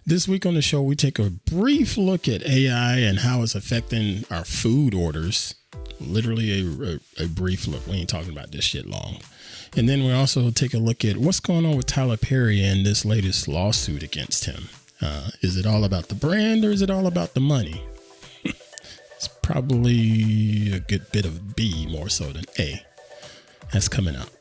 This week on the show, we take a brief look at AI and how it's affecting our food orders. Literally a brief look. We ain't talking about this shit long. And then we also take a look at what's going on with Tyler Perry and this latest lawsuit against him. Is it all about the brand or is it all about the money? It's probably a good bit of B more so than A. That's coming out.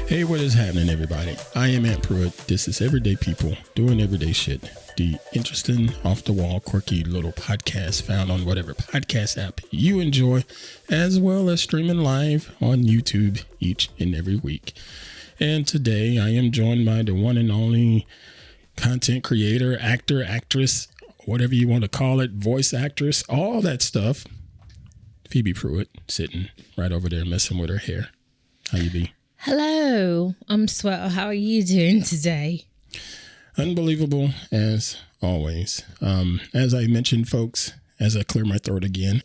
Hey, what is happening, everybody? I am Pruitt. This is Everyday People Doing Everyday Shit, the interesting, off-the-wall, quirky little podcast found on whatever podcast app you enjoy, as well as streaming live on YouTube each and every week. And today, I am joined by the one and only content creator, actor, actress, whatever you want to call it, voice actress, all that stuff. Phoebe Pruitt, sitting right over there messing with her hair. How you be? Hello, I'm Sweater. How are you doing today? Unbelievable as always. As I mentioned, folks, as I clear my throat again,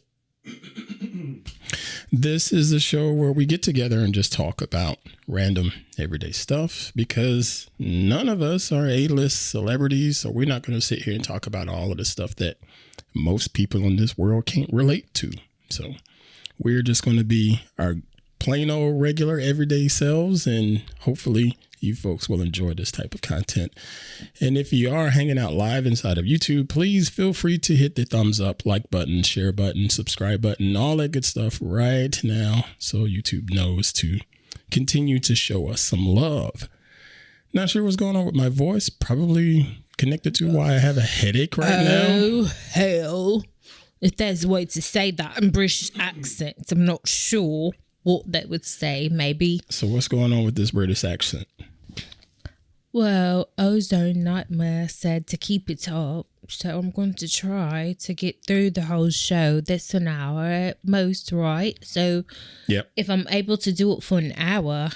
this is a show where we get together and just talk about random everyday stuff because none of us are A-list celebrities, so we're not going to sit here and talk about all of the stuff that most people in this world can't relate to. So we're just going to be our plain old regular everyday selves, and hopefully you folks will enjoy this type of content. And if you are hanging out live inside of YouTube, please feel free to hit the thumbs up, like button, share button, subscribe button, all that good stuff right now so YouTube knows to continue to show us some love. Not sure what's going on with my voice, probably connected to why I have a headache right now. Oh, hell. If there's a way to say that in British accents, I'm not sure what that would say, maybe. So what's going on with this British accent? Well, Ozone Nightmare said to keep it up, so I'm going to try to get through the whole show. That's an hour at most, right? So yep. If I'm able to do it for an hour,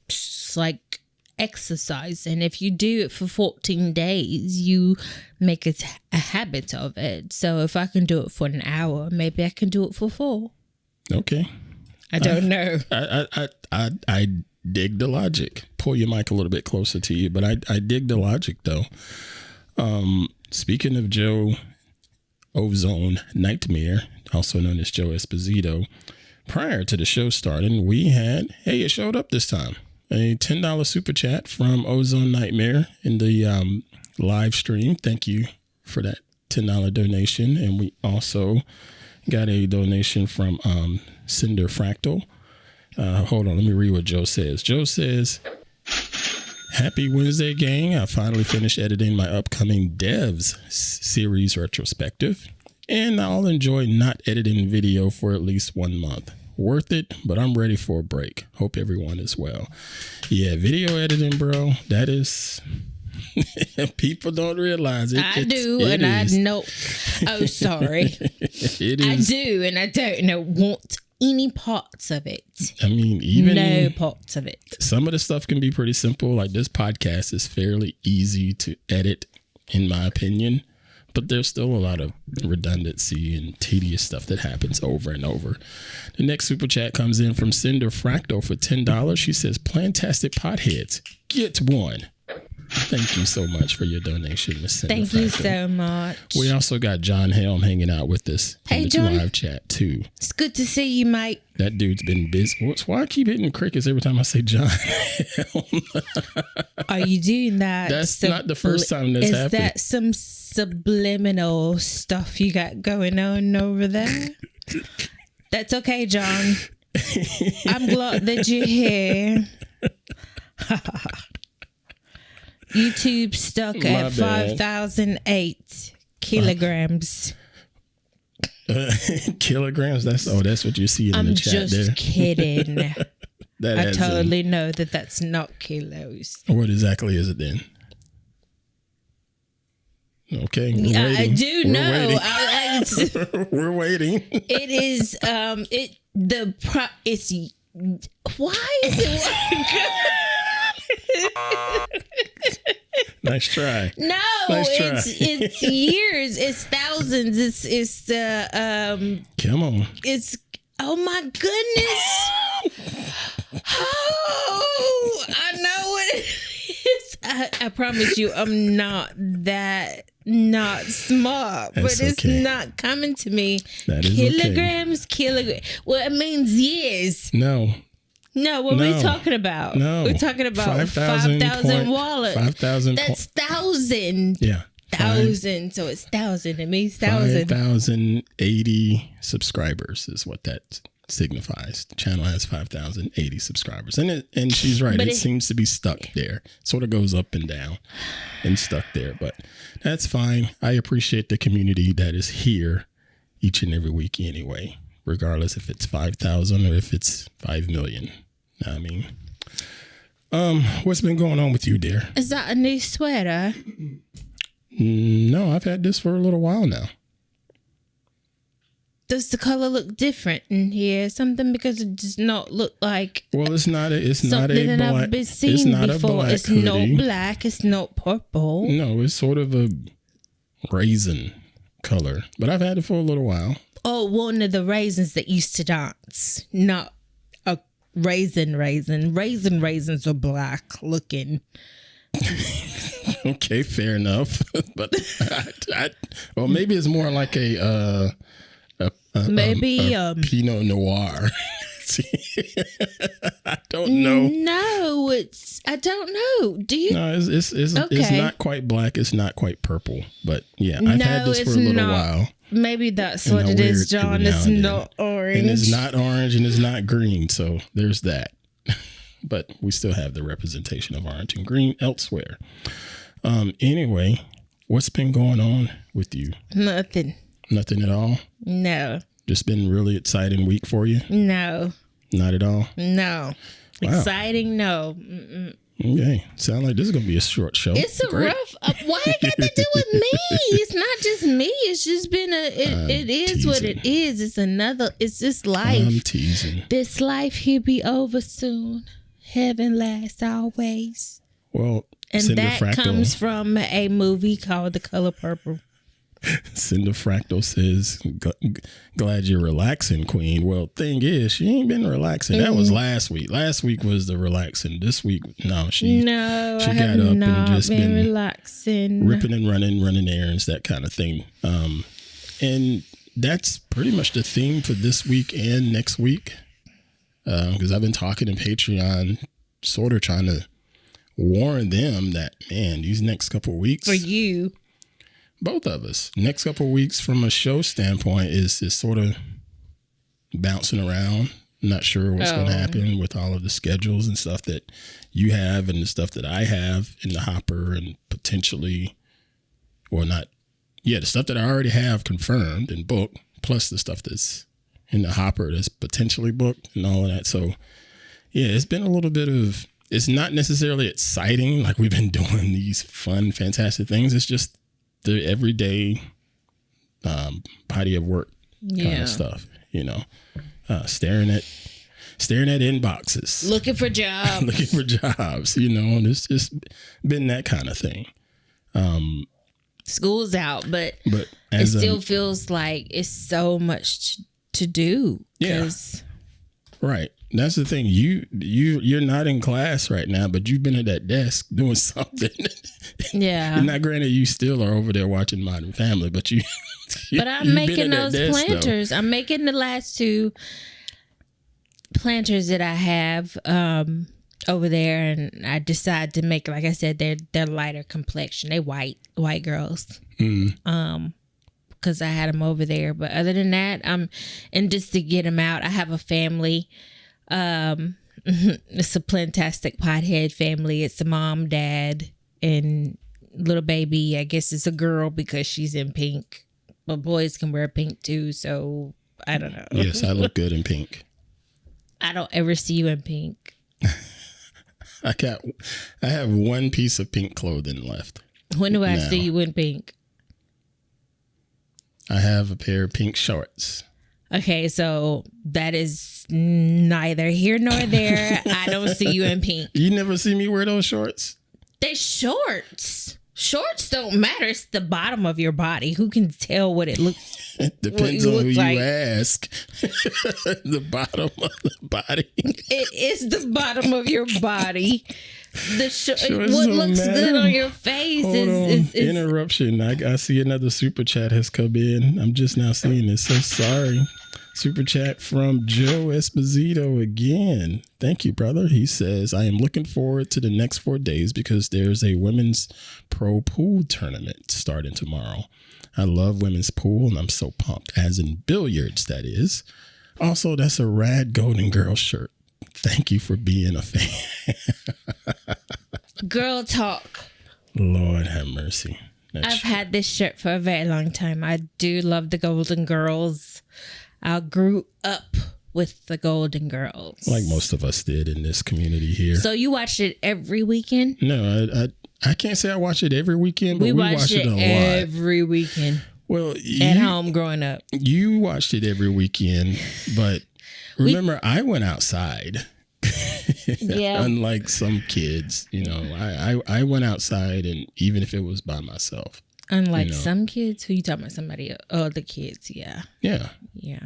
it's like exercise. And if you do it for 14 days, you make it a habit of it. So if I can do it for an hour, maybe I can do it for 4. Okay. I don't know. I dig the logic. Pull your mic a little bit closer to you, but I dig the logic though. Speaking of Joe Ozone Nightmare, also known as Joe Esposito, prior to the show starting, we had, hey, it showed up this time, a $10 super chat from Ozone Nightmare in the live stream. Thank you for that $10 donation. And we also got a donation from Cinder Fractal. Hold on, let me read what Joe says. Joe says, "Happy Wednesday, gang. I finally finished editing my upcoming Devs series retrospective, and I'll enjoy not editing video for at least 1 month. Worth it, but I'm ready for a break. Hope everyone is well." Yeah, video editing, bro, that is... People don't realize it. I do, and I know. Oh, sorry. It is. I do, and I don't want any parts of it. I mean, even no parts of it. Some of the stuff can be pretty simple. Like this podcast is fairly easy to edit, in my opinion. But there's still a lot of redundancy and tedious stuff that happens over and over. The next super chat comes in from Cinder Fractal for $10. She says, "Plantastic potheads, get one." Thank you so much for your donation, Miss Cinder Thank Fractal. you so much. We also got John Helm hanging out with us in the John. live chat too. It's good to see you, mate. That dude's been busy. Why I keep hitting crickets every time I say John Helm? Are you doing that? That's not the first time that's happened. Is that some subliminal stuff you got going on over there? That's okay, John. I'm glad that you're here. YouTube stuck at 5,008 kilograms. Kilograms? That's what you're seeing in the chat there. I'm just kidding. I totally know that that's not kilos. What exactly is it then? Okay, we're waiting. I do know. We're waiting. It is. It's. Why is it? Nice try. No, nice try. it's years. It's thousands. It's Come on. It's oh my goodness. Oh, I know what it is. I promise you, I'm not smart, but it's not coming to me. That is kilograms. Well, it means years. No, what are we talking about? No, we're talking about 5,000 wallets. 5,000. That's 1,000. Yeah. 1,000. So it's 1,000. It means 1,000. 5,080 subscribers is what that signifies. The channel has 5,080 subscribers, and she's right. It seems to be stuck there. Sort of goes up and down, and stuck there. But that's fine. I appreciate the community that is here each and every week anyway, regardless if it's 5,000 or if it's 5 million. I mean, what's been going on with you, dear? Is that a new sweater? No, I've had this for a little while now. Does the color look different in here? Something because it does not look like. Well, it's not a black. I've been seen before. It's hoodie. not black. It's not purple. No, it's sort of a raisin color, but I've had it for a little while. Oh, one of the raisins that used to dance, not a raisin. Raisins are black looking. Okay, fair enough. But well, maybe it's more like a Pinot Noir. I don't know. No, I don't know. Do you? No, it's not quite black. It's not quite purple. But yeah, I've had this for a little while. Maybe that's what it is, John. It's not orange. And it's not orange and it's not green. So there's that. But we still have the representation of orange and green elsewhere. Anyway, what's been going on with you? Nothing. Nothing at all? No. Just been really exciting week for you? No. Not at all? No. Wow. Exciting? No. Okay. Sound like this is going to be a short show. It's a rough. Why it got to do with me? It's not just me. It's just been it is teasing. What it is. It's this life. I'm teasing. This life here be over soon. Heaven lasts always. Well, and that comes from a movie called The Color Purple. Cinder Fractal says, glad you're relaxing, Queen. Well, thing is, she ain't been relaxing. That was last week. Last week was the relaxing. This week, she got up and just been relaxing, ripping and running errands, that kind of thing. And that's pretty much the theme for this week and next week. Because I've been talking in Patreon, sort of trying to warn them that, man, these next couple of weeks. For you. Both of us. Next couple of weeks from a show standpoint is sort of bouncing around. Not sure what's going to happen with all of the schedules and stuff that you have and the stuff that I have in the hopper and potentially, the stuff that I already have confirmed and booked, plus the stuff that's in the hopper that's potentially booked and all of that. So, yeah, it's been a little bit of, it's not necessarily exciting like we've been doing these fun, fantastic things. It's just the everyday body of work kind of stuff, staring at inboxes, looking for jobs, and it's just been that kind of thing. School's out, but it still feels like it's so much to do. Yes. Right. That's the thing. You're not in class right now, but you've been at that desk doing something. Yeah. And not granted, you still are over there watching Modern Family, but you. But I'm making those planters. I'm making the last 2 planters that I have over there, and I decided to make, like I said, they're lighter complexion. They white girls. Because I had them over there. But other than that, and just to get them out, I have a family. It's a plantastic pothead family. It's a mom, dad, and little baby. I guess it's a girl because she's in pink, but boys can wear pink too. So I don't know. Yes, I look good in pink. I don't ever see you in pink. I have one piece of pink clothing left. When do I see you in pink? I have a pair of pink shorts. Okay, so that is neither here nor there. I don't see you in pink. You never see me wear those shorts? They're shorts. Shorts don't matter. It's the bottom of your body. Who can tell what it looks? It depends on who you ask. The bottom of the body. It is the bottom of your body. What looks good on your face is interruption. I see another super chat has come in. I'm just now seeing this. So sorry. Super chat from Joe Esposito again. Thank you, brother. He says, I am looking forward to the next 4 days because there's a women's pro pool tournament starting tomorrow. I love women's pool and I'm so pumped. As in billiards, that is. Also, that's a rad Golden Girl shirt. Thank you for being a fan. Girl talk. Lord have mercy. I've had this shirt for a very long time. I do love the Golden Girls. I grew up with the Golden Girls. Like most of us did in this community here. So you watched it every weekend? No, I can't say I watch it every weekend, but we watched it a lot. Every weekend. Well, at home growing up. You watched it every weekend, but remember, I went outside. Yeah. Unlike some kids, I went outside, and even if it was by myself. Unlike some kids, who you talking about? Somebody, other kids, yeah. Yeah. Yeah.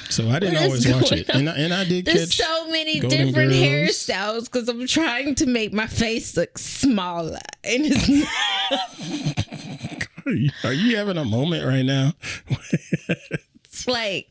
So I didn't always watch it, and I did. There's so many different hairstyles because I'm trying to make my face look smaller, and it's not. Are you having a moment right now? It's like,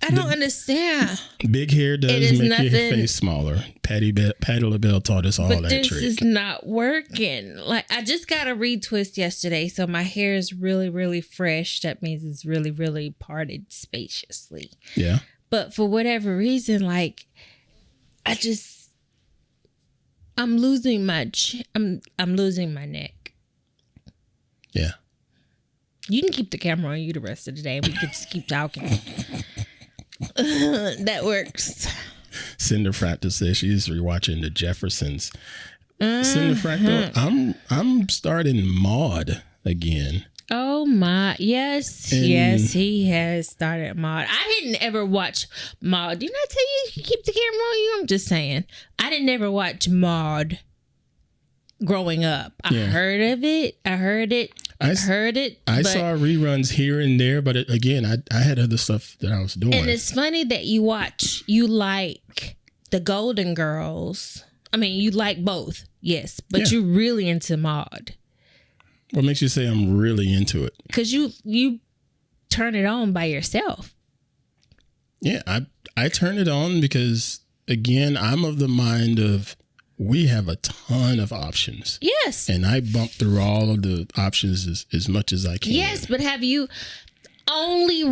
I don't understand. Big hair does make your face smaller. Patti LaBelle taught us all that trick. But this is not working. Like, I just got a retwist yesterday, so my hair is really, really fresh. That means it's really, really parted spaciously. Yeah. But for whatever reason, like, I'm losing my neck. Yeah. You can keep the camera on you the rest of the day. We can just keep talking. That works. Cinder Fractal says she's rewatching The Jeffersons. Cinder Fractal, I'm starting Maude again. Oh my, yes, he has started Maude. I didn't ever watch Maude. Didn't I tell you keep the camera on you? I'm just saying. I didn't ever watch Maude growing up. I heard of it. I heard it. I saw reruns here and there, but I had other stuff that I was doing. And it's funny that you like the Golden Girls. I mean, you like both, yes, but you're really into Maude. What makes you say I'm really into it? Because you turn it on by yourself. Yeah, I turn it on because, again, I'm of the mind of we have a ton of options. Yes. And I bump through all of the options as much as I can. Yes, but have you only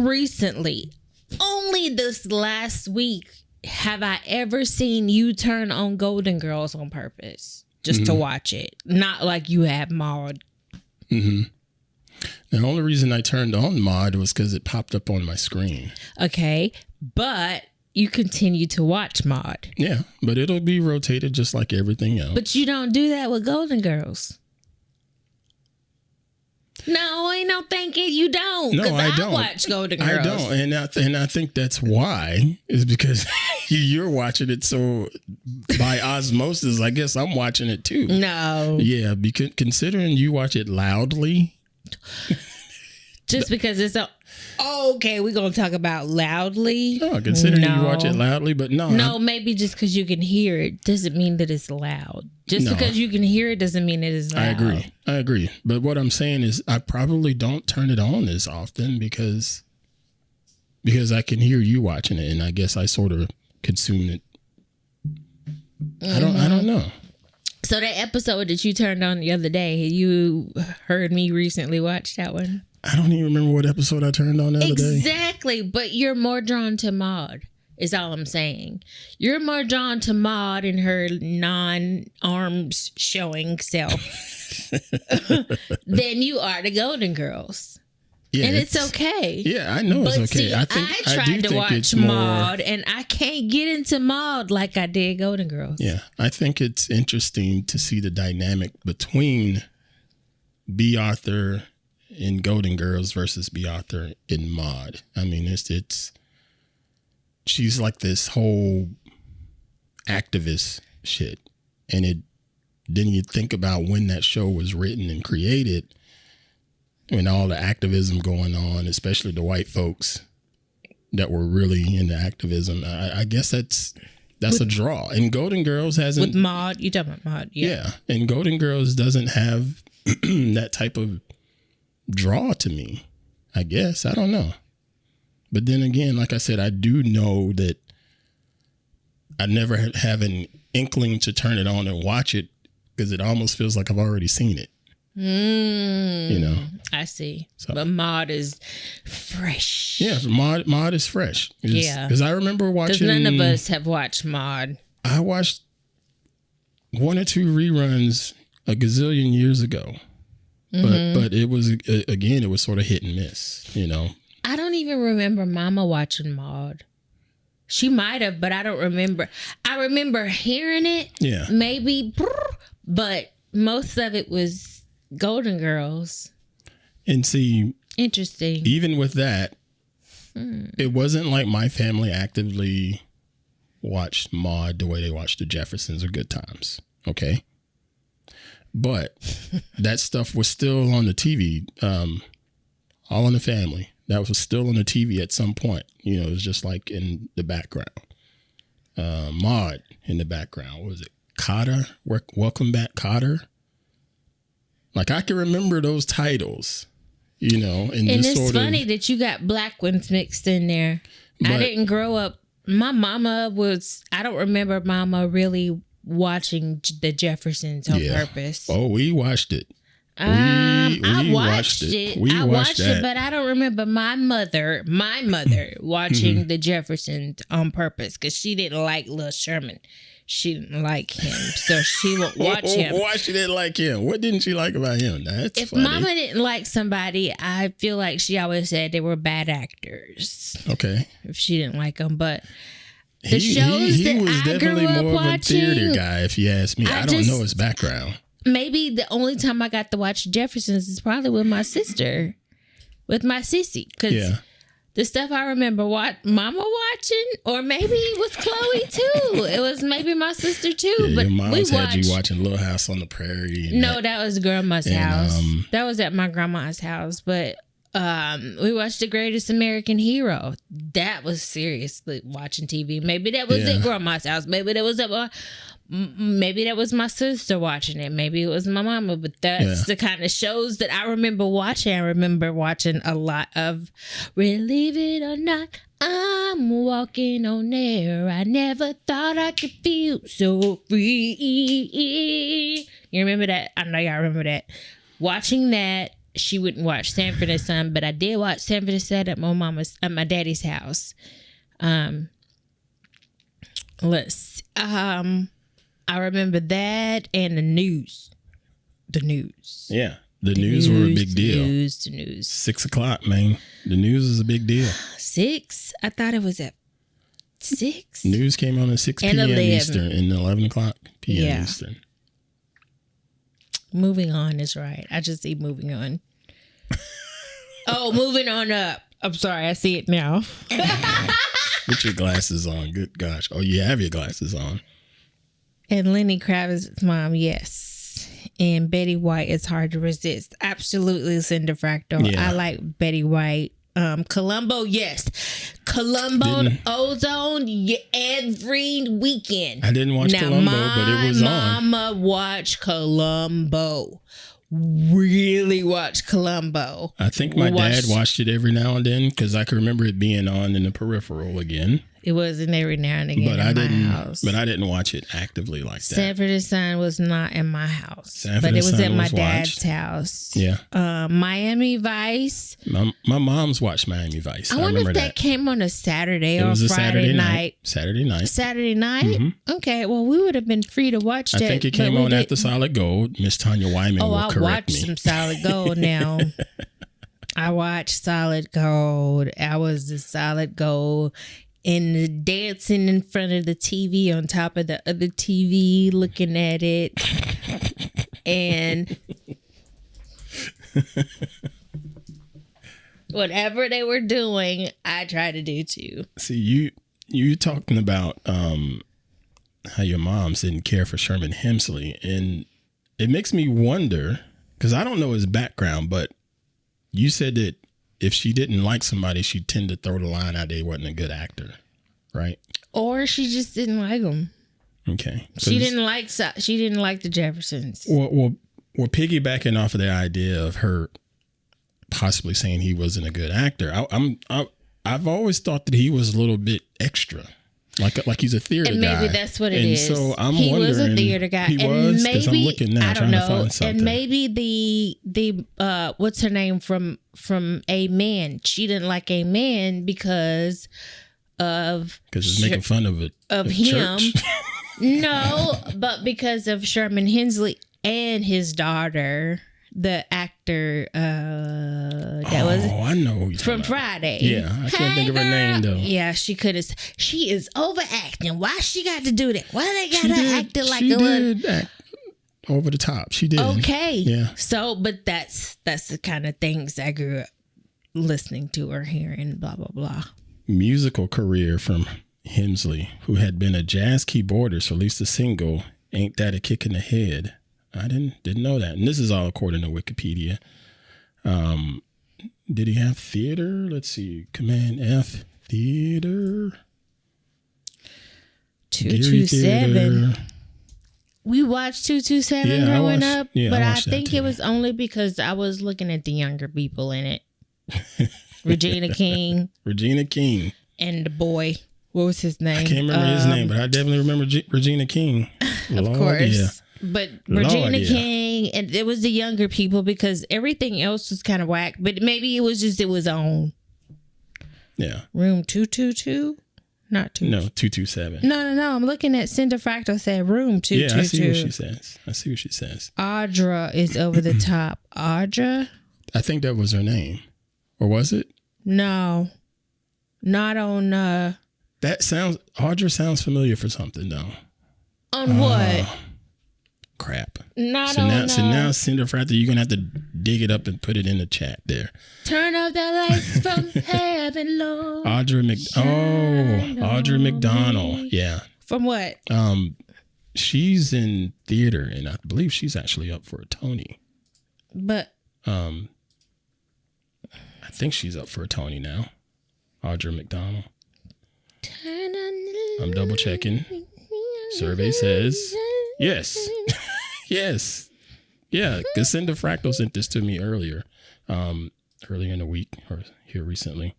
this last week, have I ever seen you turn on Golden Girls on purpose just to watch it? Not like you have Maude. Mm-hmm. The only reason I turned on Maude was because it popped up on my screen. Okay, but you continue to watch Maude. Yeah, but it'll be rotated just like everything else. But you don't do that with Golden Girls. No, ain't no thinking you don't. No, I don't. Watch Golden Girls. I don't, and I think that's why is because you're watching it, so by osmosis, I guess I'm watching it too. No. Yeah, because considering you watch it loudly. Just because it's okay, we're going to talk about loudly. No, considering you watch it loudly, but no. No, maybe just because you can hear it doesn't mean that it's loud. Just because you can hear it doesn't mean it is loud. I agree. But what I'm saying is I probably don't turn it on as often because I can hear you watching it, and I guess I sort of consume it. I don't know. So that episode that you turned on the other day, you heard me recently watch that one? I don't even remember what episode I turned on the other day. Exactly, but you're more drawn to Maude, is all I'm saying. You're more drawn to Maude and her non-arms showing self than you are the Golden Girls. Yeah, and it's okay. Yeah, I know it's okay. See, I tried to watch Maude, and I can't get into Maude like I did Golden Girls. Yeah, I think it's interesting to see the dynamic between B. Arthur in Golden Girls versus B. Arthur in Maude. I mean, it's she's like this whole activist shit. And then you think about when that show was written and created, when all the activism going on, especially the white folks that were really into activism. I guess that's a draw. And Golden Girls hasn't. With Maude, you talking about Maude? Yeah. And Golden Girls doesn't have that type of draw to me, I guess. I don't know. But then again, like I said, I do know that I never have an inkling to turn it on and watch it because it almost feels like I've already seen it. You know, I see. So, but Maude is fresh. Yeah, Maude is fresh. Because I remember watching. Because none of us have watched Maude. I watched 1 or 2 reruns a gazillion years ago, but it was again, it was sort of hit and miss. You know, I don't even remember Mama watching Maude. She might have, but I don't remember. I remember hearing it. Yeah, maybe, but most of it was Golden Girls. And see, interesting. Even with that, it wasn't like my family actively watched Maude the way they watched the Jeffersons or Good Times. Okay. But that stuff was still on the TV, All in the Family. That was still on the TV at some point. You know, it was just like in the background. Maude in the background. What was it? Cotter? Welcome Back, Cotter? Like, I can remember those titles, you know. And just it's funny that you got black ones mixed in there. I didn't grow up. My mama was, I don't remember Mama really watching the Jeffersons on purpose. Oh, we watched it. I watched it. I watched it, but I don't remember my mother watching the Jeffersons on purpose because she didn't like Lil Sherman. She didn't like him, so she won't watch him. Why she didn't like him? What didn't she like about him? That's if funny. Mama didn't like somebody, I feel like she always said they were bad actors. Okay. If she didn't like them, but the shows that I grew up watching, more of a theater guy, if you ask me. I don't know his background. Maybe the only time I got to watch Jeffersons is probably with my sister, with my sissy, because the stuff I remember Mama watching, or maybe it was Chloe too. It was maybe my sister too. Yeah, but your mom's had you watching Little House on the Prairie. No, that was grandma's house. That was at my grandma's house. But we watched The Greatest American Hero. That was seriously watching TV. Maybe that was at grandma's house. Maybe that was at maybe that was my sister watching it. Maybe it was my mama. But that's the kind of shows that I remember watching. I remember watching a lot of Believe It or Not, I'm walking on air. I never thought I could feel so free. You remember that? I know y'all remember that. Watching that, she wouldn't watch Sanford and Son, but I did watch Sanford and Son at my daddy's house. I remember that and the news. The news. Yeah. The news were a big deal. The news. 6 o'clock, man. The news is a big deal. 6? I thought it was at 6. News came on at 6 p.m. Eastern and 11 o'clock p.m. Eastern. Moving on is right. I just see moving on. Oh, moving on up. I'm sorry. I see it now. Put your glasses on. Good gosh. Oh, you have your glasses on. And Lenny Kravitz's mom, yes. And Betty White is hard to resist. Absolutely, Cinder Fractal. Yeah. I like Betty White. Columbo, yes. Columbo Ozone every weekend. I didn't watch Columbo, but it was on. My mama watched Columbo. Really watched Columbo. I think my dad watched it every now and then because I can remember it being on in the peripheral again. It wasn't every now and again house. But I didn't watch it actively like that. Sanford and Son was not in my house. But it was at my dad's house. Yeah. Miami Vice. My mom's watched Miami Vice. I wonder if that came on a Saturday or Friday night. Saturday night. Saturday night? Mm-hmm. Okay. Well, we would have been free to watch that. I think it came on after Solid Gold. Miss Tanya Wyman will correct me. I watched some Solid Gold now. I watched Solid Gold. I was the Solid Gold. And dancing in front of the TV on top of the other TV, looking at it. And whatever they were doing, I tried to do too. See, you talking about how your moms didn't care for Sherman Hemsley, and it makes me wonder, because I don't know his background, but you said that if she didn't like somebody, she'd tend to throw the line out they wasn't a good actor, right? Or she just didn't like him. Okay. She didn't like the Jeffersons. Well, piggybacking off of the idea of her possibly saying he wasn't a good actor, I've always thought that he was a little bit extra. Like he's a theater guy. And maybe that's what it is. So he was a theater guy. He was? Because I'm looking now, I don't trying know. to find something. And maybe the what's her name from Amen? She didn't like Amen because it's making fun of him. Church. No, but because of Sherman Hemsley and his daughter. The actor that was I know who from Friday. Yeah, I can't think of her name though. Yeah, she could have. She is overacting. Why she got to do that? Why they got to act like a little act over the top? She did. Okay. Yeah. So, but that's the kind of things I grew up listening to or hearing. Blah blah blah. Musical career from Hemsley, who had been a jazz keyboardist, released a single "Ain't That a Kick in the Head." I didn't know that. And this is all according to Wikipedia. Did he have theater? Let's see. Command F, theater. 227. We watched 227 growing up. Yeah, but I think it was only because I was looking at the younger people in it. Regina King. And the boy. What was his name? I can't remember his name, but I definitely remember Regina King. Of course. Yeah. But Regina King, and it was the younger people because everything else was kind of whack. But maybe it was on. Yeah. Room 222? Not 2. No, 227. No. I'm looking at Cinder Fractal said room 222. Yeah, I see what she says. Audra is over the top. Audra? I think that was her name. Or was it? No. Not on... Audra sounds familiar for something, though. On what? Crap. Not so on... now, Cinder Fractal, you're going to have to dig it up and put it in the chat there. Turn off the lights from heaven, Lord. Audra McDonald. Yeah. From what? She's in theater, and I believe she's actually up for a Tony. But... I think she's up for a Tony now. Audra McDonald. I'm double checking. Survey says yes. Yes. Yeah, because Cinder Fractal sent this to me earlier in the week or here recently.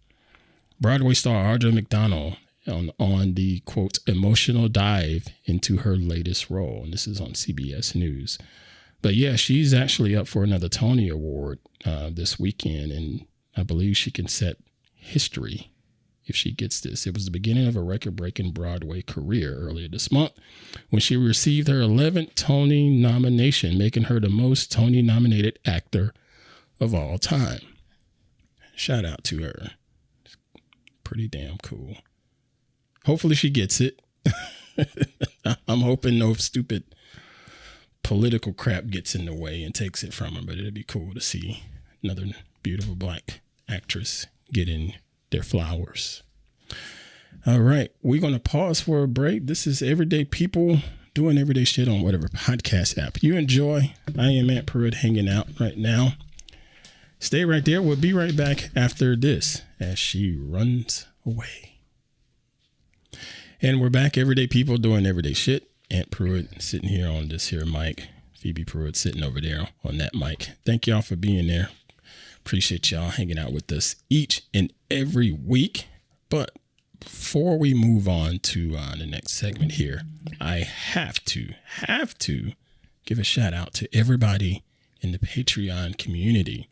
Broadway star Audra McDonald on the, quote, emotional dive into her latest role. And this is on CBS News. But yeah, she's actually up for another Tony Award this weekend. And I believe she can set history if she gets this. It was the beginning of a record-breaking Broadway career earlier this month when she received her 11th Tony nomination, making her the most Tony-nominated actor of all time. Shout out to her. Pretty damn cool. Hopefully she gets it. I'm hoping no stupid political crap gets in the way and takes it from her, but it'd be cool to see another beautiful black actress getting their flowers. All right, we're going to pause for a break. This is Everyday People doing everyday shit on whatever podcast app you enjoy. I am at Pruitt hanging out right now. Stay right there. We'll be right back after this as she runs away. And we're back, Everyday People doing everyday shit. Aunt Pruitt sitting here on this here mic. Phoebe Pruitt sitting over there on that mic. Thank y'all for being there. Appreciate y'all hanging out with us each and every week. But before we move on to the next segment here, I have to give a shout out to everybody in the Patreon community.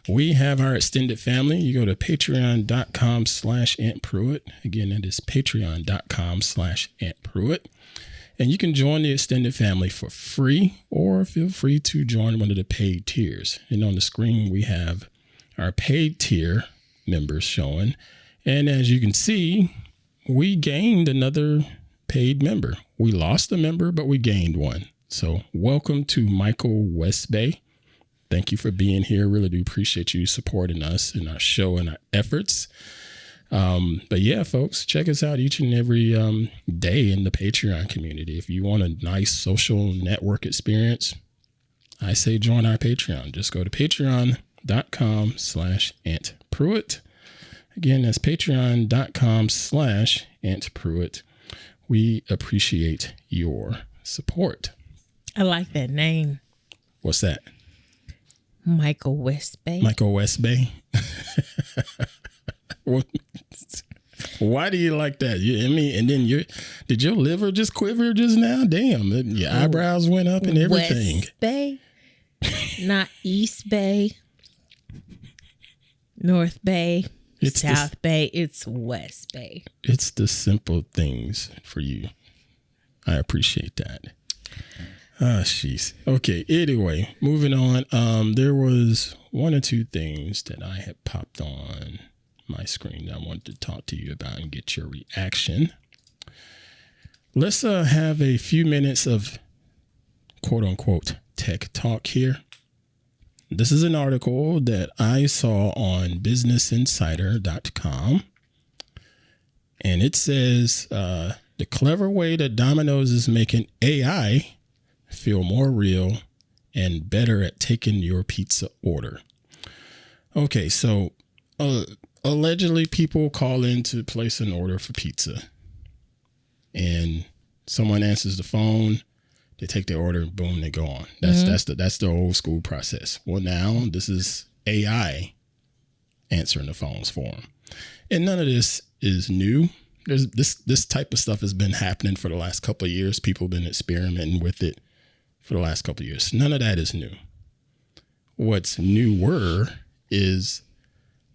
We have our extended family. You go to patreon.com/Aunt Pruitt. Again, that is patreon.com/Aunt Pruitt. And you can join the extended family for free, or feel free to join one of the paid tiers. And on the screen, we have our paid tier members showing. And as you can see, we gained another paid member. We lost a member, but we gained one. So welcome to Michael Westbay. Thank you for being here. Really do appreciate you supporting us in our show and our efforts. But yeah, folks, check us out each and every day in the Patreon community. If you want a nice social network experience, I say join our Patreon. Just go to patreon.com/Aunt Pruitt. Again, that's patreon.com/Aunt Pruitt. We appreciate your support. I like that name. What's that? Michael Westbay. Michael Westbay. Why do you like that? And then did your liver just quiver just now? Damn, your eyebrows went up and everything. West Bay, not East Bay, North Bay, South Bay. It's West Bay. It's the simple things for you. I appreciate that. Jeez. Okay. Anyway, moving on. There was one or two things that I had popped on my screen that I wanted to talk to you about and get your reaction. Let's have a few minutes of quote unquote tech talk here. This is an article that I saw on businessinsider.com. And it says the clever way that Dominoes is making AI feel more real and better at taking your pizza order. Okay, so allegedly people call in to place an order for pizza. And someone answers the phone, they take their order, boom, they go on. That's the old school process. Well, now this is AI answering the phones for them. And none of this is new. There's this type of stuff has been happening for the last couple of years. People have been experimenting with it for the last couple of years. None of that is new. What's newer is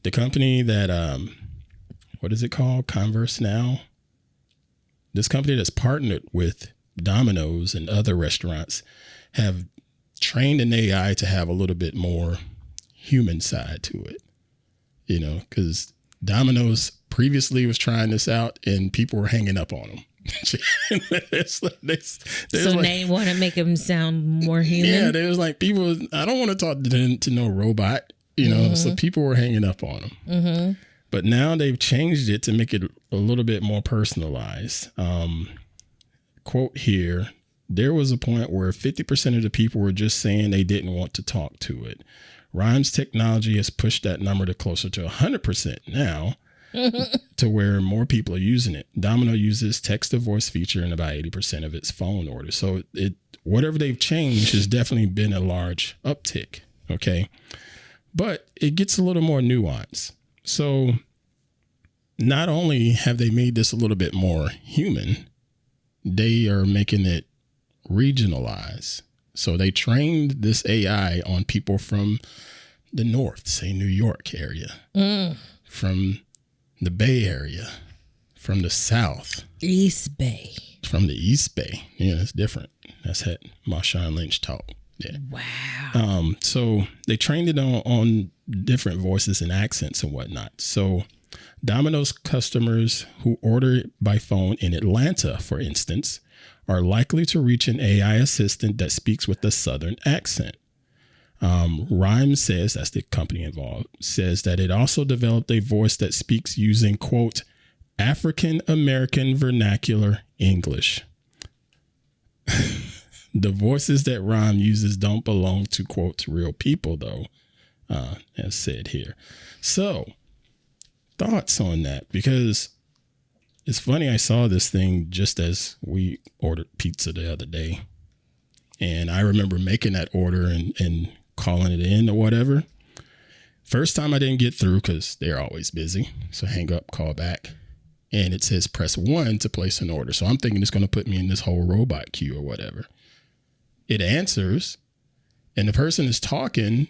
the company that, what is it called? Converse Now. This company that's partnered with Dominoes and other restaurants have trained an AI to have a little bit more human side to it. You know, because Domino's previously was trying this out and people were hanging up on them. So they want to make them sound more human. Yeah, there's like people, I don't want to talk to no robot, you know, so people were hanging up on them. Mm-hmm. But now they've changed it to make it a little bit more personalized. Quote here, there was a point where 50% of the people were just saying they didn't want to talk to it. Rhymes technology has pushed that number to closer to 100% now, to where more people are using it. Domino uses text-to-voice feature in about 80% of its phone orders. So whatever they've changed has definitely been a large uptick. Okay. But it gets a little more nuanced. So not only have they made this a little bit more human, they are making it regionalized. So they trained this AI on people from the North, say New York area, from the Bay Area, from the South. East Bay. From the East Bay. Yeah, it's different. That's how Marshawn Lynch talk. Yeah. Wow. So they trained it on different voices and accents and whatnot. So Domino's customers who order by phone in Atlanta, for instance, are likely to reach an AI assistant that speaks with a Southern accent. Rhyme says, that's the company involved, says that it also developed a voice that speaks using, quote, African American vernacular English. The voices that Rhyme uses don't belong to, quote, real people, though, as said here. So, thoughts on that? Because it's funny, I saw this thing just as we ordered pizza the other day. And I remember making that order and calling it in or whatever. First time I didn't get through because they're always busy. So hang up, call back. And it says press 1 to place an order. So I'm thinking it's going to put me in this whole robot queue or whatever. It answers and the person is talking.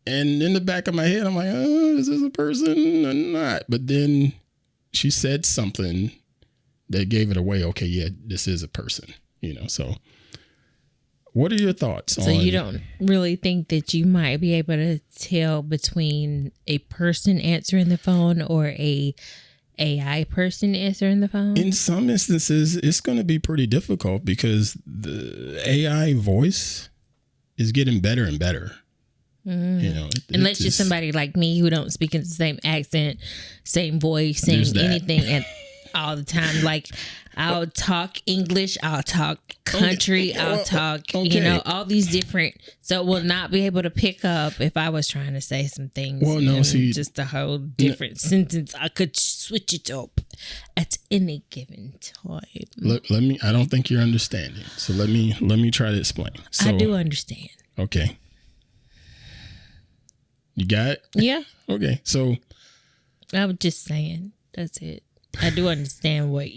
And in the back of my head, I'm like, oh, is this a person or not? But then she said something that gave it away. Okay, yeah, this is a person, you know, so what are your thoughts on... So you don't really think that you might be able to tell between a person answering the phone or a AI person answering the phone? In some instances, it's going to be pretty difficult because the AI voice is getting better and better. You know, unless you're somebody like me who don't speak in the same accent, same voice, saying anything at all the time. Like I'll talk English, I'll talk country, I'll talk, all these different. So will not be able to pick up if I was trying to say some things. Well, no, see, just a whole different sentence. I could switch it up at any given time. Let me. I don't think you're understanding. So let me try to explain. So, I do understand. Okay. You got it? Yeah. Okay. So I was just saying. That's it. I do understand what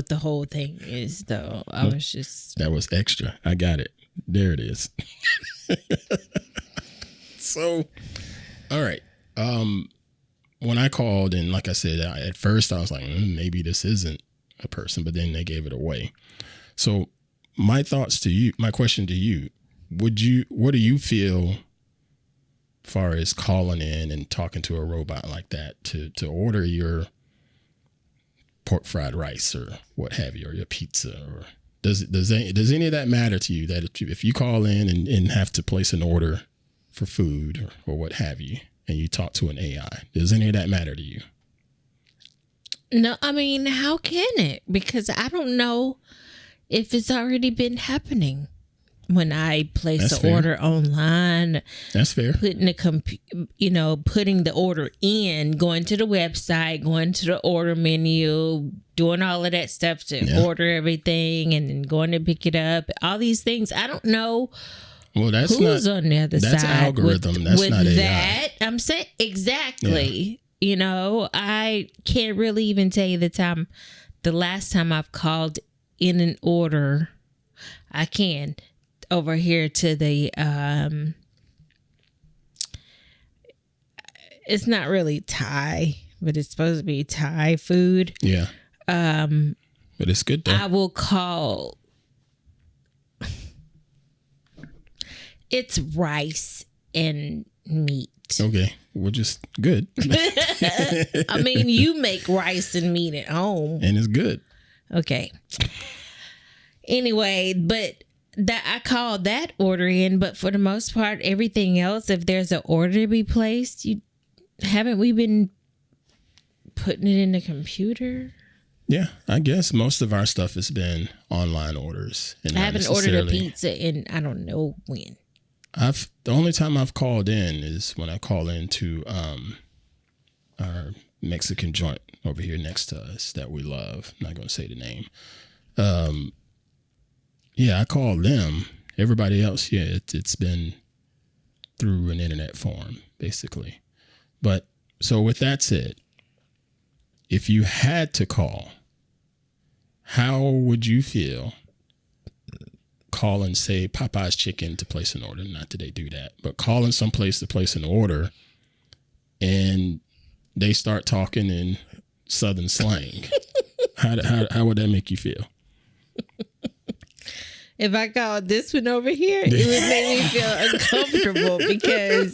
the whole thing is, though. That was extra. I got it. There it is. So, all right. When I called, and like I said, at first I was like, maybe this isn't a person, but then they gave it away. So my question to you, what do you feel far as calling in and talking to a robot like that to order your pork fried rice or what have you, or your pizza, or does any of that matter to you, that if you call in and have to place an order for food or what have you, and you talk to an AI, does any of that matter to you? No, I mean, how can it? Because I don't know if it's already been happening. When I place an order online, that's fair. Putting the order in, going to the website, going to the order menu, doing all of that stuff to order everything, and then going to pick it up. All these things, I don't know. Well, that's who's on the other side. That's algorithm. That's not AI. That, I'm saying exactly. Yeah. I can't really even tell you the last time I've called in an order. I can. Over here to the it's not really Thai, but it's supposed to be Thai food. Yeah. But it's good though. I will call, it's rice and meat. Okay. Well, just good. I mean, you make rice and meat at home. And it's good. Okay. Anyway, but that I called that order in, but for the most part, everything else, if there's an order to be placed, haven't we been putting it in the computer? Yeah, I guess most of our stuff has been online orders. I haven't ordered a pizza in I don't know when. The only time I've called in is when I call into our Mexican joint over here next to us that we love. I'm not going to say the name. Yeah, I called them. Everybody else, it's been through an internet form, basically. But so with that said, if you had to call, how would you feel calling, say, Popeye's Chicken to place an order? Not that they do that, but calling someplace to place an order and they start talking in Southern slang. How would that make you feel? If I called this one over here, it would make me feel uncomfortable because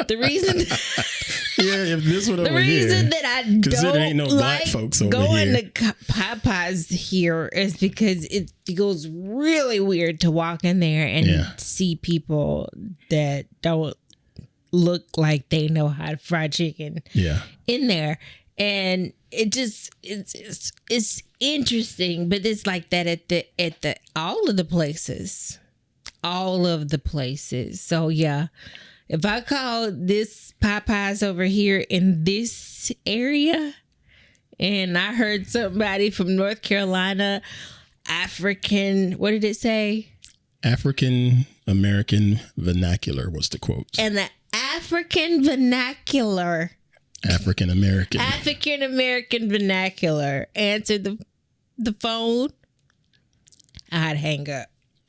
the reason if this one over here, the reason that I don't ain't no black folks over going here. to Popeyes here is because it feels really weird to walk in there and see people that don't look like they know how to fry chicken in there. And it just it's interesting, but it's like that at the all of the places. So yeah, if I call this Popeyes over here in this area, and I heard somebody from North Carolina, African, what did it say? African American Vernacular was the quote. And the African Vernacular. African American Vernacular answered the phone, I'd hang up.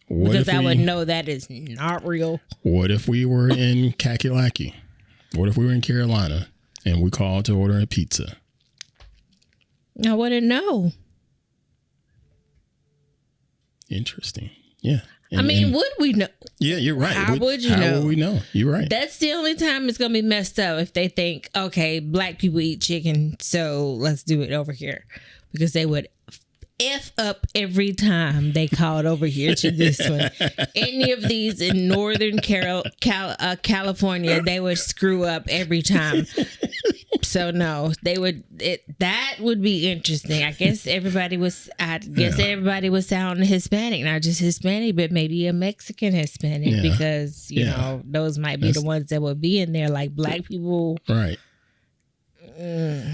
Because I would know that is not real. What if we were in Kakalaki? What if we were in Carolina and we called to order a pizza? I wouldn't know. Interesting. Yeah. Would we know? Yeah, you're right. How would you know? How would we know? You're right. That's the only time it's going to be messed up if they think, okay, black people eat chicken, so let's do it over here. Because they would F up every time they called over here to this one. Any of these in Northern California, they would screw up every time. So no, they would. That would be interesting. I guess everybody was sounding Hispanic, not just Hispanic, but maybe a Mexican Hispanic, because you know those might be the ones that would be in there, like black people. Right.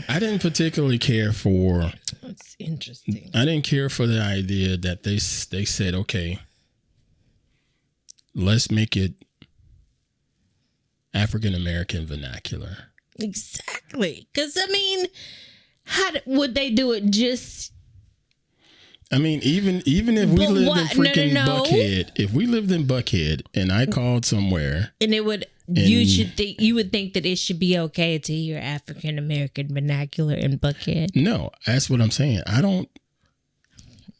I didn't particularly care for. That's interesting. I didn't care for the idea that they said, okay, let's make it African American vernacular. Exactly, because I mean, how would they do it? Just. I mean, even if we lived in freaking Buckhead, if we lived in Buckhead and I called somewhere, and it would. You would think that it should be okay to hear African American vernacular in Buckhead. No, that's what I'm saying. I don't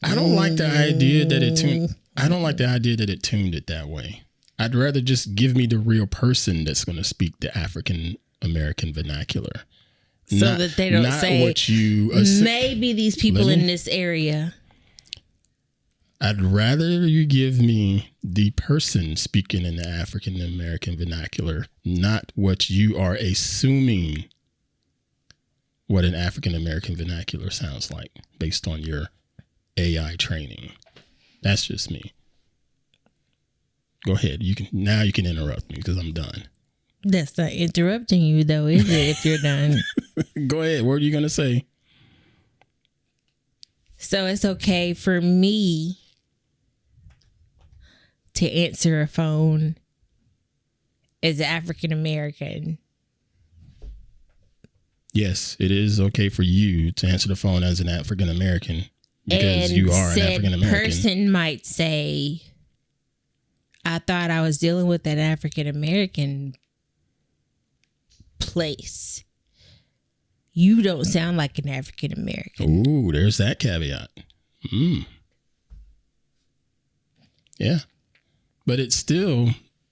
like the idea that it tuned. I don't like the idea that it tuned it that way. I'd rather just give me the real person that's going to speak the African American vernacular, so that they don't say what you maybe these people in this area. I'd rather you give me the person speaking in the African American vernacular, not what you are assuming what an African American vernacular sounds like based on your AI training. That's just me. Go ahead. You can interrupt me because I'm done. That's not interrupting you though, is it? If you're done. Go ahead. What are you going to say? So it's okay for me to answer a phone as African American. Yes, it is okay for you to answer the phone as an African American because you are an African American. Person might say, I thought I was dealing with an African American place. You don't sound like an African American. Ooh, there's that caveat. Yeah. But it's still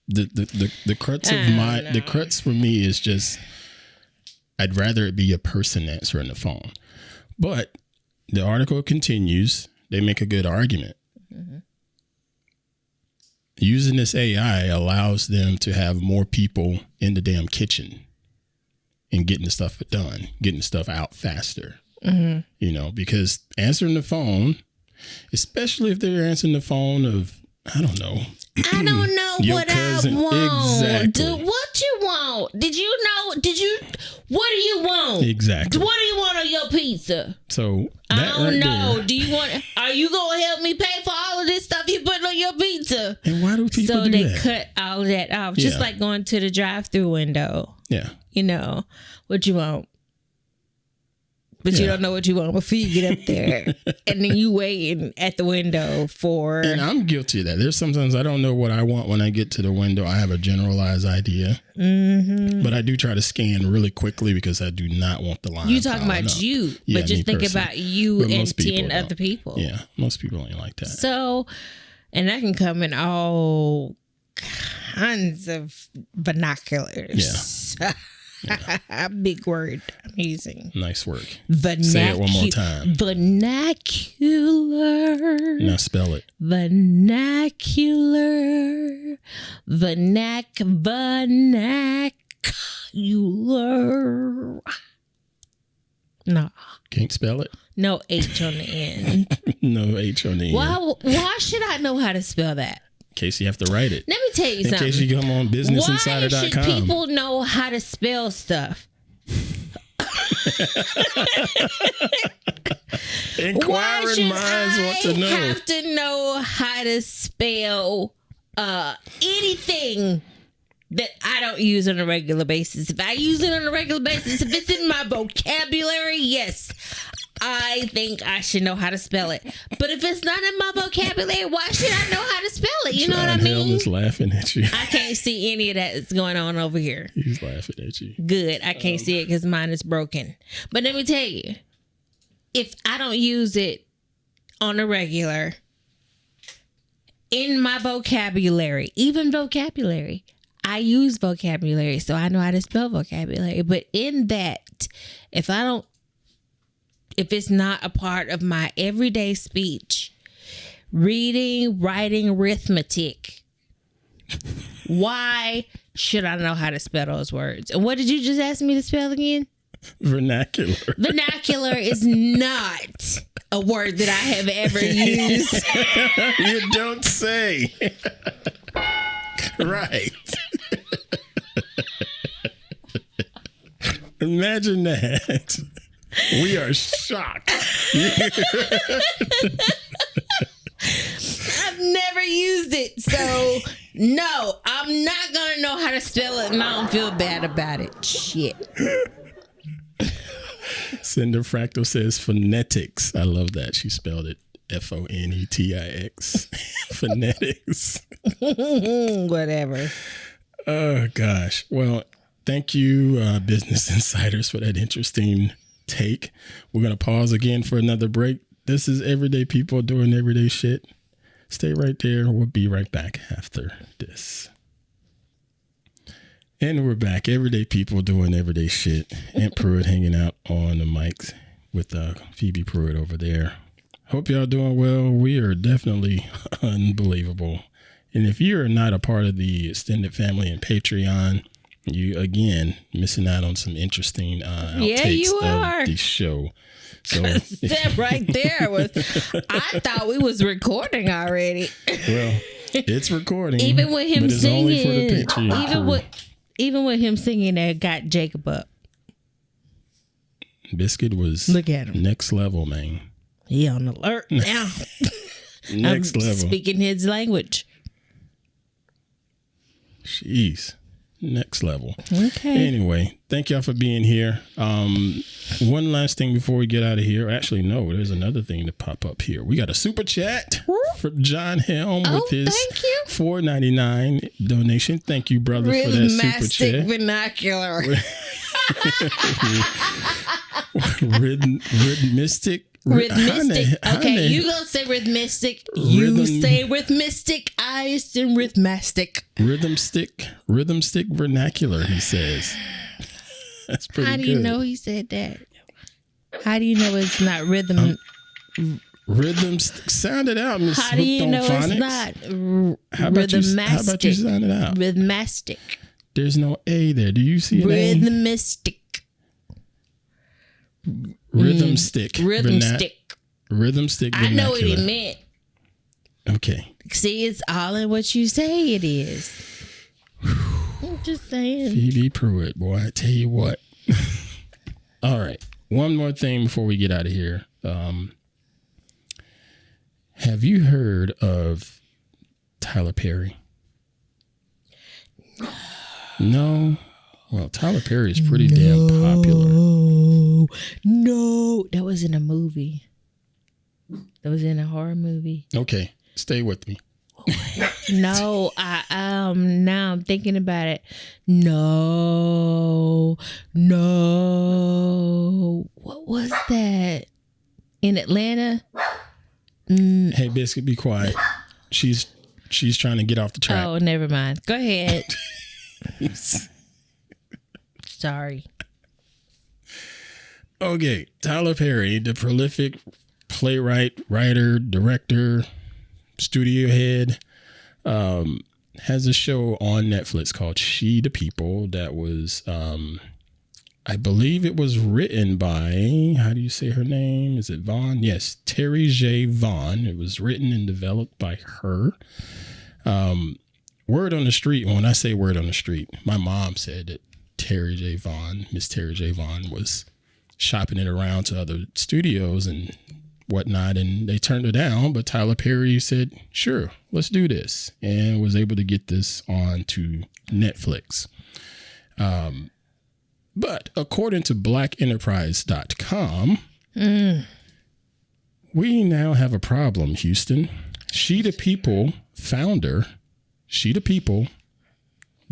the crux of the crux for me is just I'd rather it be a person answering the phone. But the article continues. They make a good argument. Mm-hmm. Using this AI allows them to have more people in the damn kitchen and getting the stuff done, getting stuff out faster. Mm-hmm. You know, because answering the phone, especially if they're answering the phone of, I don't know what cousin. I want. Exactly. What you want? What do you want? Exactly. What do you want on your pizza? So I don't know. Are you going to help me pay for all of this stuff you put on your pizza? And why do people do that? So they cut all of that off. Just like going to the drive-through window. Yeah. You know, what you want. But you don't know what you want before you get up there. And then you waiting at the window for... And I'm guilty of that. There's sometimes I don't know what I want when I get to the window. I have a generalized idea. Mm-hmm. But I do try to scan really quickly because I do not want the line. You talking about you. Yeah, but just think about you and 10 other people. Yeah, most people ain't like that. So, and that can come in all kinds of vernaculars. Yeah. Big word. Amazing. Nice work. Say it one more time. Vernacular. Now spell it. Vernacular. Vernacular. No. Can't spell it? No H on the end. No H on the end. Why should I know how to spell that? In case you have to write it. Let me tell you something. In case you come on businessinsider.com. Why should people know how to spell stuff? Inquiring minds want to know. I have to know how to spell anything that I don't use on a regular basis. If I use it on a regular basis, if it's in my vocabulary, yes, I think I should know how to spell it. But if it's not in my vocabulary, why should I know how to spell it? You know what I mean? Is laughing at you. I can't see any of that that's going on over here. He's laughing at you. Good. I can't see it because mine is broken. But let me tell you, if I don't use it on a regular, in my vocabulary, even vocabulary, I use vocabulary, so I know how to spell vocabulary. But in that, if I don't if it's not a part of my everyday speech, reading, writing, arithmetic, why should I know how to spell those words? And what did you just ask me to spell again? Vernacular. Vernacular is not a word that I have ever used. You don't say. Right. Imagine that. We are shocked. I've never used it, so no, I'm not gonna know how to spell it, and I don't feel bad about it. Shit. Cinder Fractal says phonetics. I love that. She spelled it Phonetix. Phonetics. Whatever. Oh, gosh. Well, thank you, Business Insiders, for that interesting take. We're going to pause again for another break. This is Everyday People Doing Everyday Shit. Stay right there. We'll be right back after this. And we're back. Everyday People Doing Everyday Shit. Aunt Pruitt hanging out on the mics with Phoebe Pruitt over there. Hope y'all doing well. We are definitely unbelievable. And if you're not a part of the extended family and Patreon, you, again, missing out on some interesting outtakes of the show. So that right there was, I thought we was recording already. Well, it's recording. Even with him singing, only for the Patreon even with him singing, that got Jacob up. Biscuit was look at him, next level, man. He on alert now. Next level, speaking his language. Jeez. Next level. Okay. Anyway, thank y'all for being here. One last thing before we get out of here. Actually, no, there's another thing to pop up here. We got a super chat from John Helm with his $4.99 donation. Thank you, brother, for that super chat. Vernacular. Rhythmstic. Rhythmstic. Okay, you gonna say rhythmistic. You say rhythmistic. I say rhythmastic. Rhythmstic vernacular, he says. That's pretty good. How do you know he said that? How do you know it's not rhythm? Sound it out, Miss. How do you know it's not rhythmastic? How about you sound it out? Rhythmastic. There's no A there. Do you see an A? Rhythmistic. Rhythmstic. Rhythmstic. I know what he meant. Okay. See, it's all in what you say it is. I'm just saying. Phoebe Pruitt, boy, I tell you what. All right. One more thing before we get out of here. Have you heard of Tyler Perry? No? Well, Tyler Perry is pretty damn popular. No, that was in a movie. That was in a horror movie. Okay, stay with me. No, now I'm thinking about it. No. What was that? In Atlanta? Hey, Biscuit, be quiet. She's trying to get off the track. Oh, never mind. Go ahead. Sorry. Okay, Tyler Perry, the prolific playwright, writer, director, studio head, has a show on Netflix called She the People that was, I believe it was written by, how do you say her name? Is it Vaughn? Yes, Terry J. Vaughn. It was written and developed by her. Word on the street, when I say word on the street, my mom said that Miss Terry J. Vaughn was shopping it around to other studios and whatnot, and they turned it down, but Tyler Perry said, sure, let's do this, and was able to get this onto Netflix. But according to blackenterprise.com, we now have a problem, Houston. She the People, the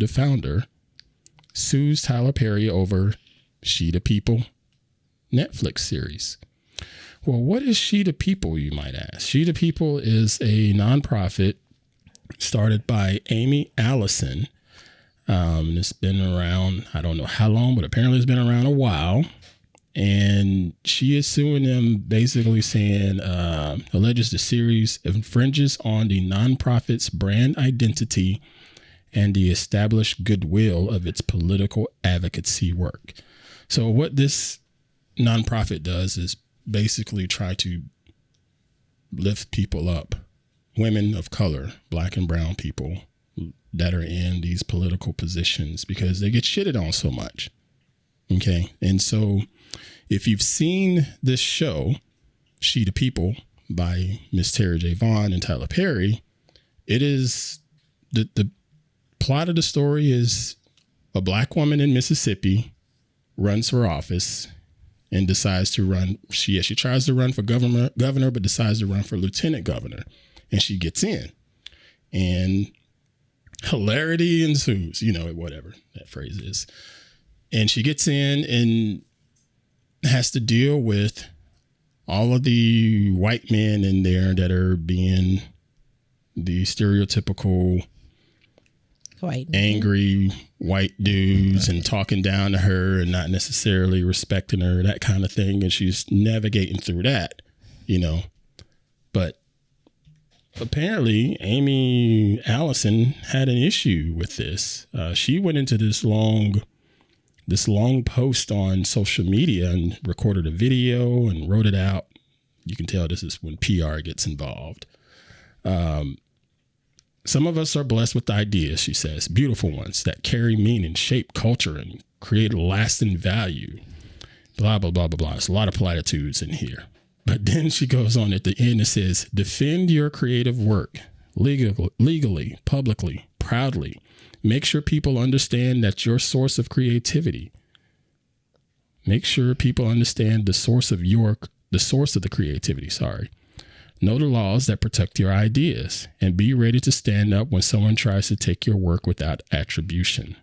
founder, sues Tyler Perry over She the People Netflix series. Well, what is She the People, you might ask? She the People is a nonprofit started by Amy Allison. It's been around, I don't know how long, but apparently it's been around a while. And she is suing them, basically saying, alleges the series infringes on the nonprofit's brand identity and the established goodwill of its political advocacy work. So what this nonprofit does is basically try to lift people up, women of color, black and brown people that are in these political positions, because they get shitted on so much. Okay. And so if you've seen this show, She the People, by Miss Tara J. Vaughan and Tyler Perry, it is the plot of the story is a black woman in Mississippi runs for office and decides to run. She tries to run for governor, but decides to run for lieutenant governor, and she gets in, and hilarity ensues. You know, whatever that phrase is, and she gets in and has to deal with all of the white men in there that are being the stereotypical angry white dudes and talking down to her and not necessarily respecting her, that kind of thing. And she's navigating through that, you know. But apparently Amy Allison had an issue with this. She went into this long post on social media and recorded a video and wrote it out. You can tell this is when PR gets involved. Some of us are blessed with ideas, she says, beautiful ones that carry meaning, shape culture, and create lasting value. Blah, blah, blah, blah, blah. There's a lot of platitudes in here. But then she goes on at the end and says, defend your creative work legally, publicly, proudly. Make sure people understand that your source of creativity. Make sure people understand the source of the creativity. Know the laws that protect your ideas and be ready to stand up when someone tries to take your work without attribution.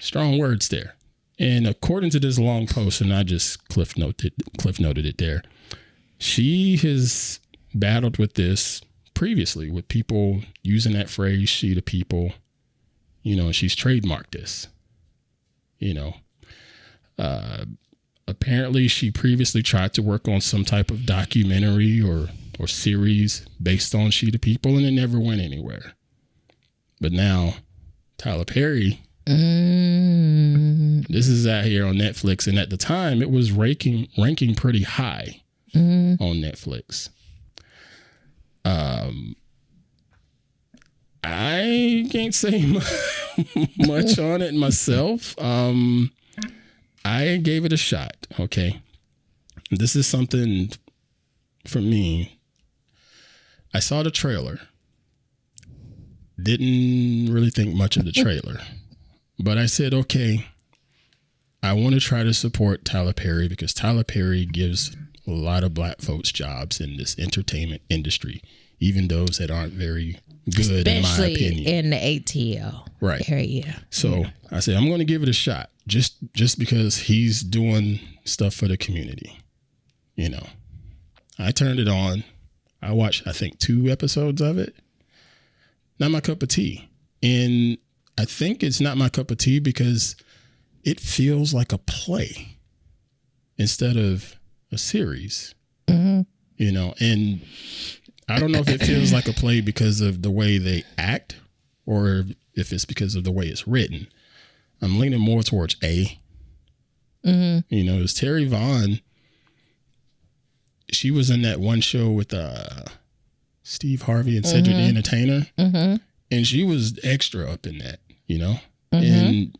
Strong words there. And according to this long post, and I just cliff noted it there, she has battled with this previously with people using that phrase, she the people, you know, she's trademarked this, you know. Apparently she previously tried to work on some type of documentary or series based on She the People, and it never went anywhere. But now Tyler Perry, this is out here on Netflix, and at the time it was ranking pretty high on Netflix. I can't say much on it myself. I gave it a shot. Okay. This is something for me. I saw the trailer. Didn't really think much of the trailer, but I said, okay, I want to try to support Tyler Perry because Tyler Perry gives a lot of black folks jobs in this entertainment industry, even those that aren't very good, especially in my opinion. In the ATL area. So I said, I'm going to give it a shot just because he's doing stuff for the community. You know, I turned it on. I watched, I think, 2 episodes of it. Not my cup of tea. And I think it's not my cup of tea because it feels like a play instead of a series. You know, and I don't know if it feels like a play because of the way they act or if it's because of the way it's written. I'm leaning more towards A. You know, it's Terry Vaughn. She was in that one show with Steve Harvey and Cedric the Entertainer. And she was extra up in that, you know. And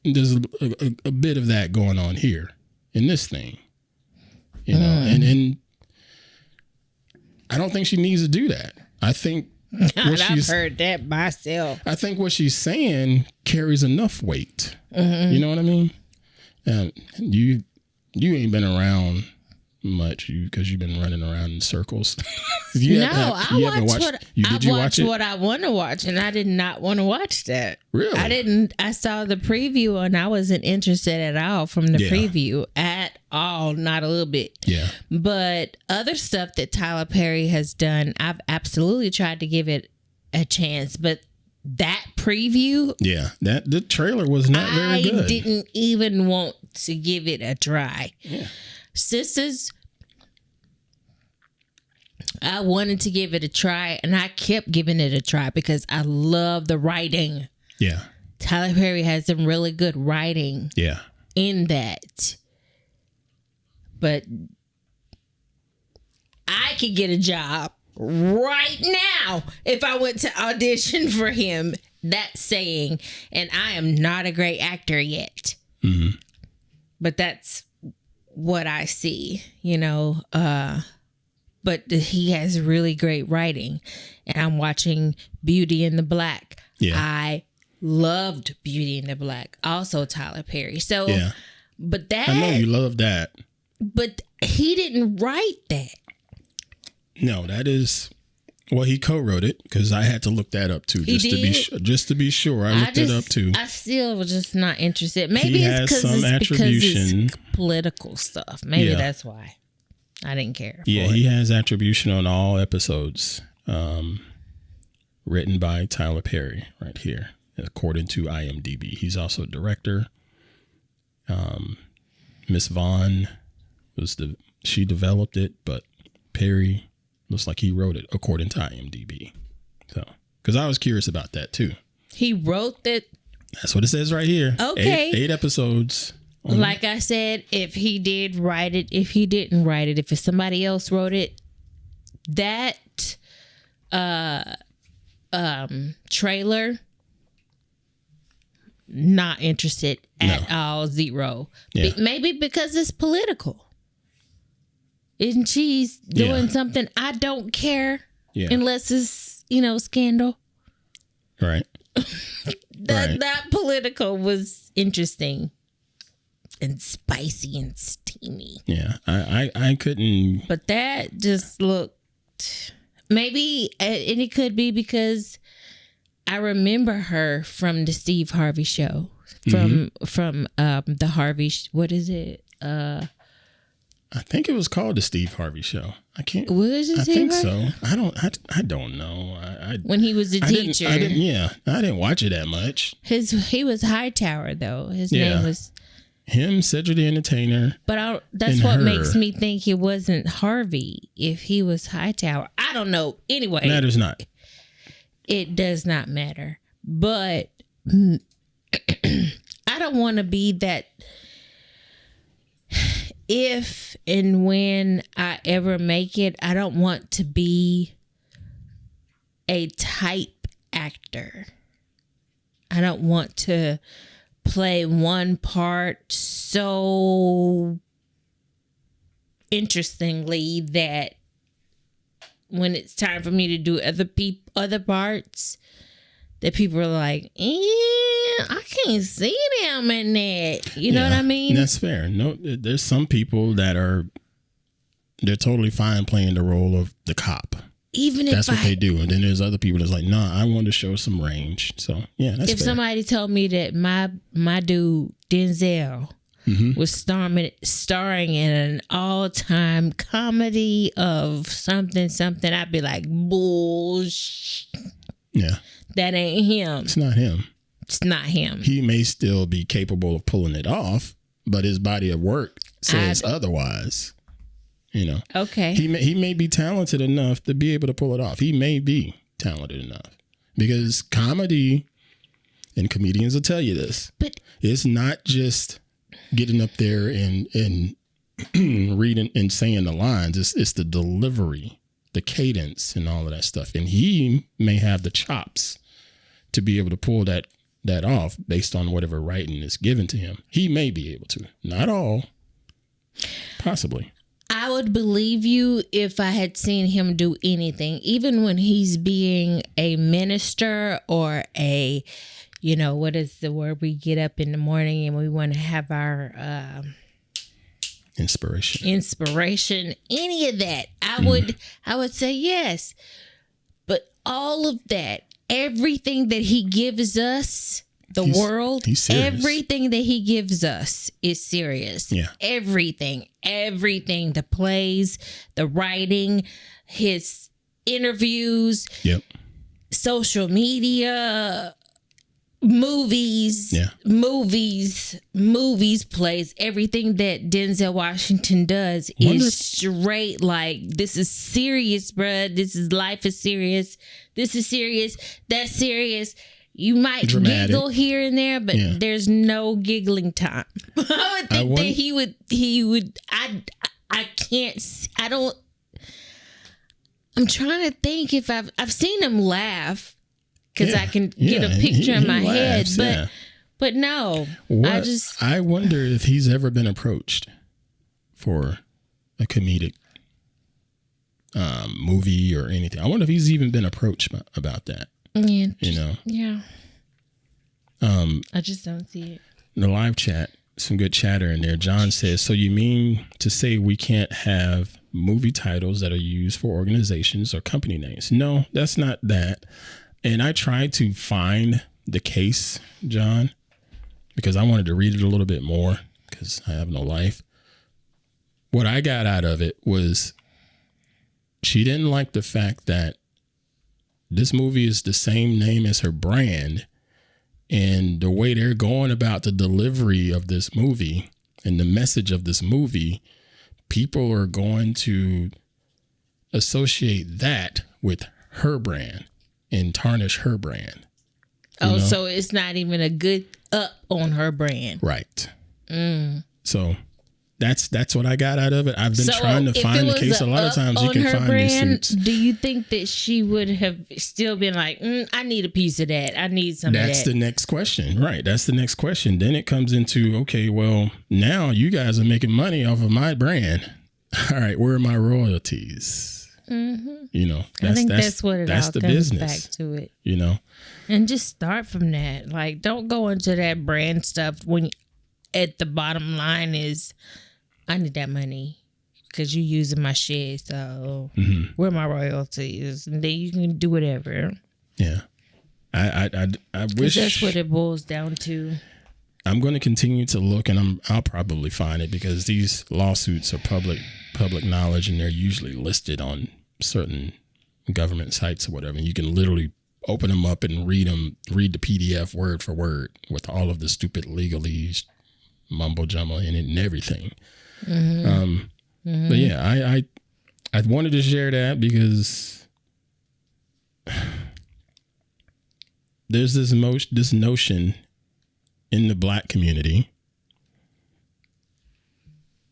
there's a bit of that going on here in this thing. You know, and I don't think she needs to do that. I think I've heard that myself. I think what she's saying carries enough weight. You know what I mean? And you ain't been around much because you've been running around in circles. I watched what I want to watch, and I did not want to watch that. Really? I saw the preview and I wasn't interested at all from the preview at all, not a little bit. Yeah. But other stuff that Tyler Perry has done, I've absolutely tried to give it a chance, but that preview. Yeah, the trailer was not very good. I didn't even want to give it a try. Yeah. Sisters, I wanted to give it a try, and I kept giving it a try because I love the writing. Yeah. Tyler Perry has some really good writing. Yeah. In that. But I could get a job right now if I went to audition for him. That's saying, and I am not a great actor yet. Mm-hmm. But that's what I see, you know. But he has really great writing. And I'm watching Beauty and the Black. Yeah. I loved Beauty and the Black. Also Tyler Perry. So, yeah. But that... I know you love that. But he didn't write that. No, that is... Well, he co-wrote it because I had to look that up too, just to be sure. I looked it up too. I still was just not interested. Maybe it's because it's political stuff. Maybe that's why I didn't care. Yeah, he has attribution on all episodes, written by Tyler Perry, right here, according to IMDb. He's also director. Miss Vaughn she developed it, but Perry. Looks like he wrote it according to IMDb. So, because I was curious about that too. He wrote that. That's what it says right here. Okay. 8 episodes. Like I said, if he did write it, if he didn't write it, if somebody else wrote it, that trailer, not interested at all. 0. Yeah. Maybe because it's political. And she's doing something I don't care unless it's, scandal. Right. That political was interesting and spicy and steamy. Yeah, I couldn't. But that just looked, maybe, and it could be because I remember her from the Steve Harvey show, from the Harvey, what is it? I think it was called the Steve Harvey Show. I can't. Was it I Steve think Harvey? so. I don't know. When he was a teacher. I didn't watch it that much. He was Hightower though. His name was him, Cedric the Entertainer. But that's what makes me think it wasn't Harvey if he was Hightower. I don't know. Anyway, matters not. It does not matter. But I don't want to be that. If and when I ever make it, I don't want to be a type actor. I don't want to play one part so interestingly that when it's time for me to do other parts, that people are like, I can't see them in that. You know what I mean? That's fair. No, there's some people that they're totally fine playing the role of the cop. Even that's what they do. And then there's other people that's like, nah, I want to show some range. So yeah, that's fair. If somebody told me that my dude Denzel was starring in an all-time comedy of something, I'd be like, bullshit. Yeah. That ain't him. It's not him. It's not him. He may still be capable of pulling it off, but his body of work says otherwise. Okay. He may be talented enough to be able to pull it off. He may be talented enough because comedy, and comedians will tell you this, but it's not just getting up there and reading and saying the lines. It's the delivery, the cadence, and all of that stuff. And he may have the chops to be able to pull that off based on whatever writing is given to him. He may be able to. Not all. Possibly. I would believe you if I had seen him do anything, even when he's being a minister or a, what is the word? We get up in the morning and we want to have our inspiration, any of that. I would say yes. But all of that, everything that he gives us, the world, everything that he gives us is serious. Yeah. Everything, the plays, the writing, his interviews. Yep. social media, movies, plays, everything that Denzel Washington does is straight like, this is serious, bruh. This is, life is serious. This is serious. That's serious. You might giggle here and there, but there's no giggling time. I would think that he would. I can't. I don't. I'm trying to think if I've seen him laugh, because I can get a picture in my head, but no. I wonder if he's ever been approached for a comedic movie or anything. I wonder if he's even been approached about that. Yeah, Yeah. I just don't see it. In the live chat, some good chatter in there. John says, so you mean to say we can't have movie titles that are used for organizations or company names? No, that's not that. And I tried to find the case, John, because I wanted to read it a little bit more, because I have no life. What I got out of it was she didn't like the fact that this movie is the same name as her brand, and the way they're going about the delivery of this movie and the message of this movie, people are going to associate that with her brand and tarnish her brand. Oh, so it's not even a good up on her brand. Right. So that's what I got out of it. I've been trying to find the case. A lot of times you can find these suits. Do you think that she would have still been like, I need a piece of that. I need some of that. That's the next question. Right. That's the next question. Then it comes into, okay, well, now you guys are making money off of my brand. All right, where are my royalties? Mm-hmm. I think that's what it all the comes business, back to it. And just start from that. Like, don't go into that brand stuff when at the bottom line is, I need that money because you using my shit. So where are my royalties? And then you can do whatever. Yeah. I wish that's what it boils down to. I'm going to continue to look, and I'll probably find it, because these lawsuits are public knowledge, and they're usually listed on certain government sites or whatever. And you can literally open them up and read the PDF word for word with all of the stupid legalese mumbo jumbo in it and everything. But yeah, I wanted to share that because there's this notion in the Black community.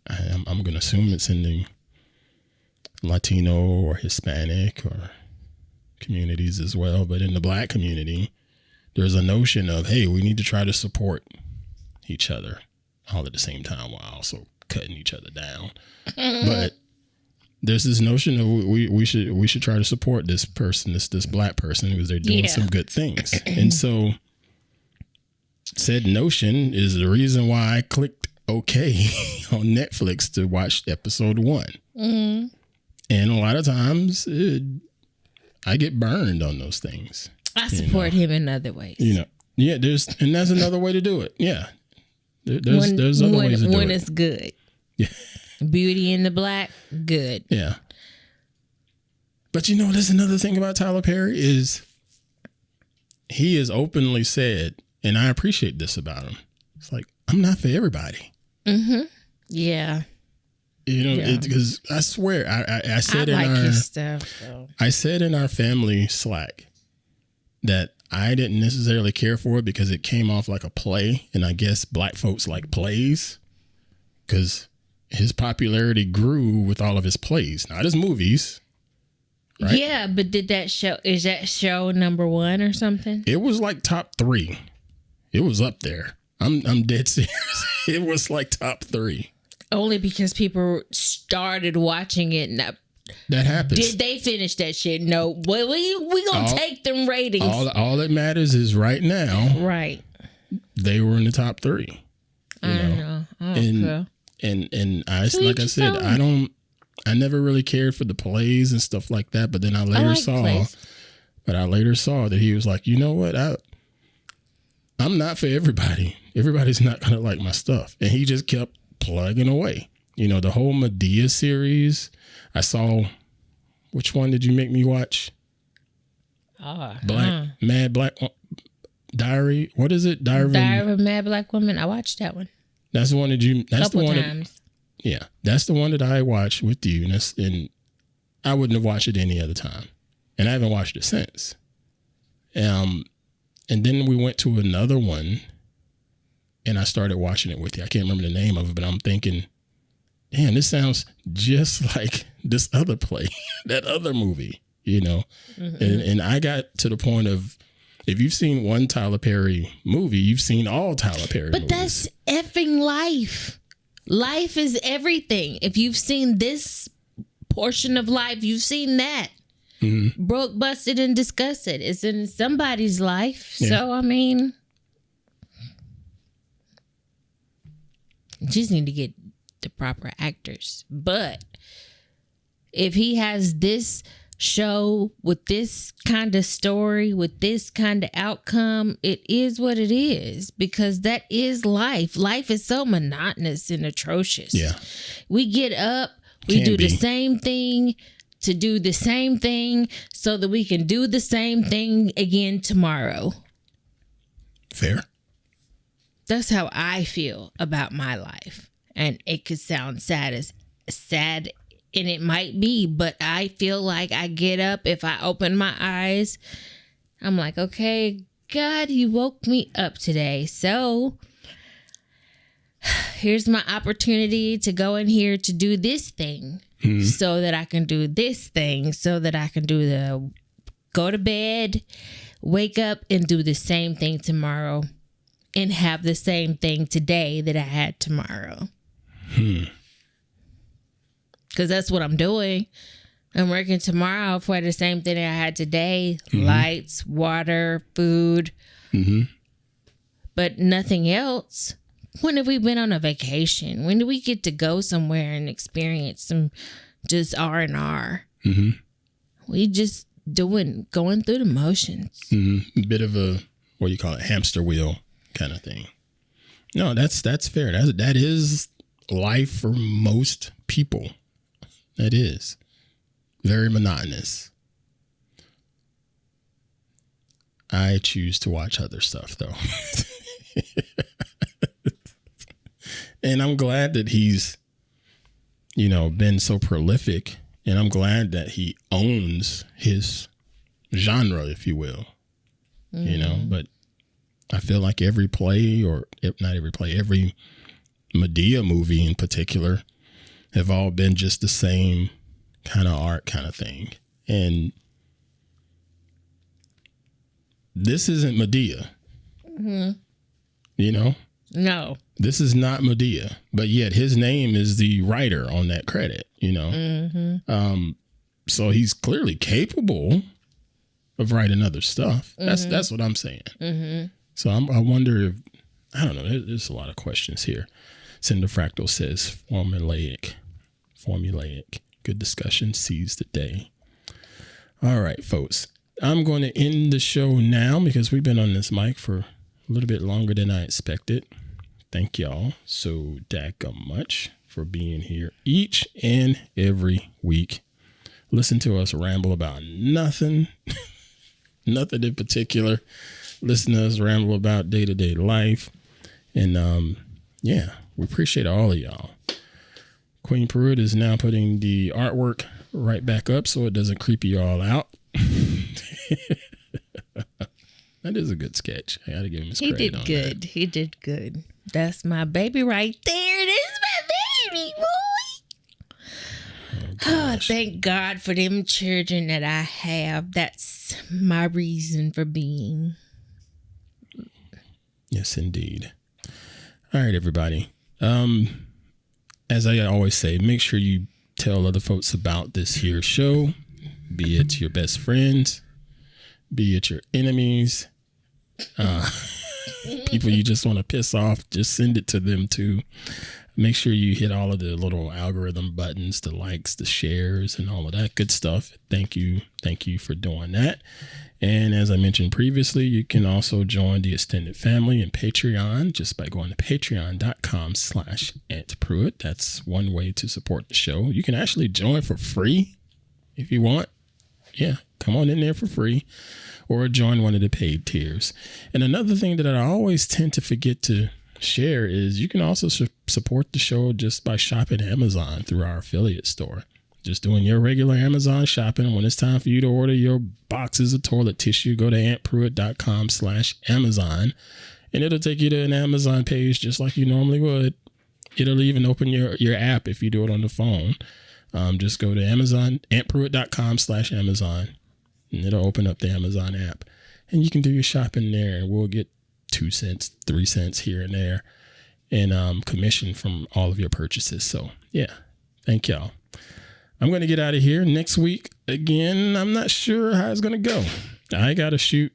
I'm going to assume it's in the Latino or Hispanic or communities as well. But in the Black community, there's a notion of, hey, we need to try to support each other all at the same time while also cutting each other down. But there's this notion of we should try to support this person, this Black person, because they're doing some good things. And so said notion is the reason why I clicked OK on Netflix to watch episode 1. Mm-hmm. And a lot of times I get burned on those things. I support him in other ways. And that's another way to do it. Yeah. There's other ways to do it. When it's good. Yeah. Beauty in the Black, good. Yeah. But there's another thing about Tyler Perry is he has openly said, and I appreciate this about him, it's like, I'm not for everybody. Mm-hmm. Yeah. Because I swear, I said his stuff, though. I said in our family Slack that I didn't necessarily care for it because it came off like a play, and I guess Black folks like plays because his popularity grew with all of his plays, not his movies. Right? Yeah, but is that show number 1 or something? It was like top 3. It was up there. I'm dead serious. It was like top 3. Only because people started watching it. And that happens. Did they finish that shit? No. Well, we gonna take them ratings. All that matters is right now. Right. They were in the top 3. I don't know. And I never really cared for the plays and stuff like that. But then I later saw that he was like, you know what? I'm not for everybody. Everybody's not going to like my stuff. And he just kept plugging away. The whole Medea series. I saw, which one did you make me watch? Mad Black Diary. What is it? Diary of a Mad Black Woman. I watched that one. That's the one that you. That's couple the one. Times. That's the one that I watched with you, and I wouldn't have watched it any other time, and I haven't watched it since. And then we went to another one, and I started watching it with you. I can't remember the name of it, but I'm thinking, damn, this sounds just like this other play, that other movie, And I got to the point of, if you've seen one Tyler Perry movie, you've seen all Tyler Perry movies. But that's effing life. Life is everything. If you've seen this portion of life, you've seen that. Mm-hmm. Broke, busted, and disgusted. It's in somebody's life. Yeah. So, I mean, just need to get the proper actors. But if he has this show with this kind of story, with this kind of outcome, it is what it is, because that is life. Life is so monotonous and atrocious. Yeah. We get up, we do the same thing to do the same thing so that we can do the same thing again tomorrow. Fair. That's how I feel about my life. And it could sound sad, and it might be, but I feel like I get up, if I open my eyes, I'm like, okay, God, you woke me up today. So here's my opportunity to go in here to do this thing, so that I can do this thing, so that I can go to bed, wake up, and do the same thing tomorrow, and have the same thing today that I had tomorrow. Because that's what I'm doing. I'm working tomorrow for the same thing that I had today. Mm-hmm. Lights, water, food. Mm-hmm. But nothing else. When have we been on a vacation? When do we get to go somewhere and experience some just R&R? Mm-hmm. We just going through the motions. Mm-hmm. A bit of a, what do you call it, hamster wheel kind of thing. No, that's fair. That is life for most people. That is very monotonous. I choose to watch other stuff, though. And I'm glad that he's, been so prolific. And I'm glad that he owns his genre, if you will. But I feel like every play, or if not every play, every Medea movie in particular, have all been just the same kind of art kind of thing. And this isn't Medea. Mm-hmm. No. This is not Medea, but yet his name is the writer on that credit, Mm-hmm. So he's clearly capable of writing other stuff. Mm-hmm. That's what I'm saying. Mm-hmm. So I wonder if, I don't know, there's a lot of questions here. Cinderfractal says formulaic. Good discussion. Seize the day. All right, folks. I'm going to end the show now because we've been on this mic for a little bit longer than I expected. Thank y'all so daggum much for being here each and every week. Listen to us ramble about nothing. Nothing in particular. Listen to us ramble about day-to-day life. And we appreciate all of y'all. Queen Pruitt is now putting the artwork right back up so it doesn't creep you all out. That is a good sketch. I gotta give him his credit on that. He did good. That's my baby right there. That's my baby, boy. Oh, thank God for them children that I have. That's my reason for being. Yes, indeed. All right, everybody. As I always say, make sure you tell other folks about this here show, be it your best friends, be it your enemies, people you just want to piss off, just send it to them too. Make sure you hit all of the little algorithm buttons, the likes, the shares, and all of that good stuff. Thank you for doing that. And as I mentioned previously, you can also join the extended family in Patreon just by going to patreon.com/AuntPruitt. That's one way to support the show. You can actually join for free if you want. yeah, come on in there for free or join one of the paid tiers. And another thing that I always tend to forget to share is you can also support the show just by shopping Amazon through our affiliate store. Just doing your regular Amazon shopping. When it's time for you to order your boxes of toilet tissue, go to auntpruitt.com/Amazon and it'll take you to an Amazon page just like you normally would. It'll even open your app if you do it on the phone. Just go to auntpruitt.com/Amazon and it'll open up the Amazon app and you can do your shopping there and we'll get 2 cents, 3 cents here and there and commission from all of your purchases. So yeah, thank y'all. I'm going to get out of here. Next week, again, I'm not sure how it's going to go. I got to shoot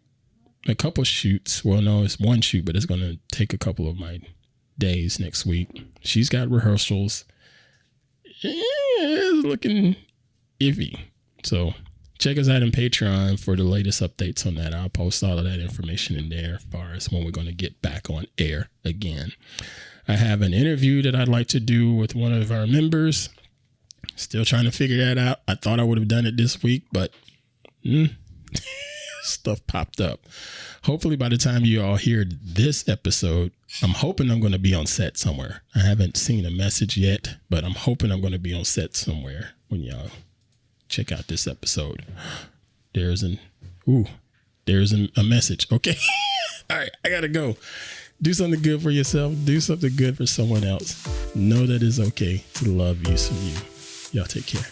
a couple shoots. Well, no, it's one shoot, but it's going to take a couple of my days next week. She's got rehearsals. It's looking iffy. So check us out on Patreon for the latest updates on that. I'll post all of that information in there as far as when we're going to get back on air again. I have an interview that I'd like to do with one of our members. Still trying to figure that out. I thought I would have done it this week, but stuff popped up. Hopefully by the time you all hear this episode, I'm hoping I'm going to be on set somewhere. I haven't seen a message yet, but I'm hoping I'm going to be on set somewhere when y'all check out this episode. There's a message. Okay. All right. I got to go. Do something good for yourself. Do something good for someone else. Know that it's okay to love you some you. Y'all take care.